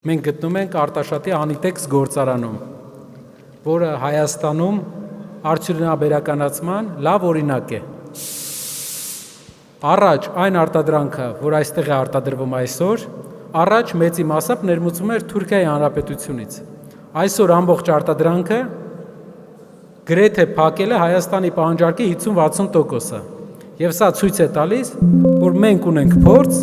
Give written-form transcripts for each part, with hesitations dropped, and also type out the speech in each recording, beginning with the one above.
Մենք գտնում ենք Արտաշատի Անիտեքս գործարանում, որը Հայաստանում արդյունաբերականացման լավ օրինակ է։ Առաջ այն արտադրանքը, որ այստեղ է արտադրվում այսօր, առաջ մեծի մասամբ ներմուծվում էր Թուրքիայի Հանրապետությունից։ Այսօր ամբողջ արտադրանքը գրեթե փակել է Հայաստանի պահանջարկի 50-60%-ը։ Եվ սա ցույց է տալիս, որ մենք ունենք փորձ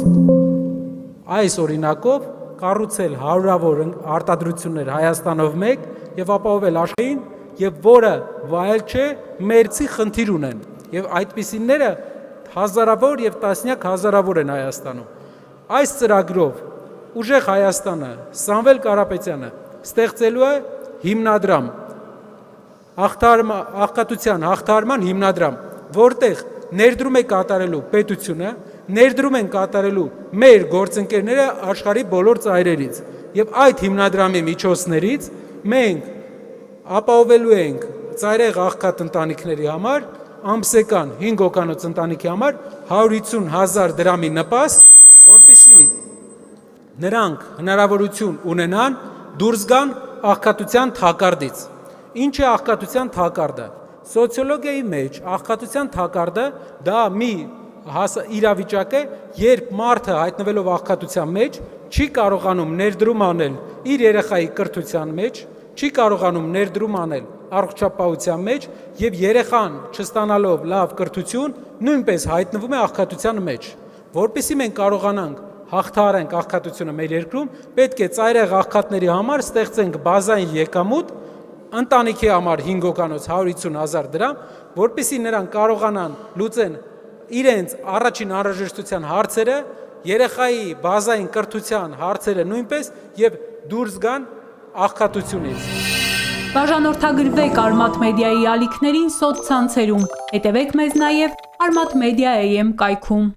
այս օրինակով կառուցել հարյուրավոր արտադրություններ Հայաստանով մեկ եւ ապահովել աշխարհին, եւ որը վայել չէ, մերձի խնդիր ունեն։ Եվ այդպիսիները հազարավոր եւ տասնյակ հազարավոր են Հայաստանում։ Այս ծրագրով ուժեղ Հայաստանը, Սամվել Կարապետյանը ստեղծելու է հիմնադրամ, աղքատության հաղթահարման հիմնադրամ, որտեղ ներդրում է կատարելու պետությունը, ներդրում են կատարելու մեր գործընկերները աշխարհի բոլոր ծայրերից եւ այդ հիմնադրամի միջոցներից մենք ապահովելու ենք ծայրեղ աղքատ ընտանիքների համար ամսական 5 հոգանոց ընտանիքի համար 150,000 դրամի նպաստ, որպեսզի նրանք հնարավորություն ունենան դուրս գան աղքատության թակարդից։ Ինչ է աղքատության թակարդը։ Սոցիոլոգիայի մեջ աղքատության թակարդը դա մի իրավիճակ է, երբ մարդը հայտնվելով աղքատության մեջ չի կարողանում ներդրում անել իր երեխայի կրթության մեջ, չի կարողանում ներդրում անել առողջապահության մեջ եւ երեխան չստանալով լավ կրթություն նույնպես հայտնվում է աղքատության մեջ։ Որպեսզի մենք կարողանանք հաղթահարենք աղքատությունը մեր երկրում, պետք է ծայրեղ աղքատների համար ստեղծենք բազային եկամուտ, ընտանիքի համար 5 հոգանոց 150,000 դրամ, որպեսզի նրանք կարողանան լուծեն իրենց առաջին անհրաժեշտության հարցերը, երեխայի բազային կրթության հարցերը նույնպես եւ դուրս գան աղքատությունից։ Բաժանորդագրվեք Արմաթ մեդիայի ալիքներին սոցցանցերում, հետևեք մեզ նաև Armat Media AM կայքում։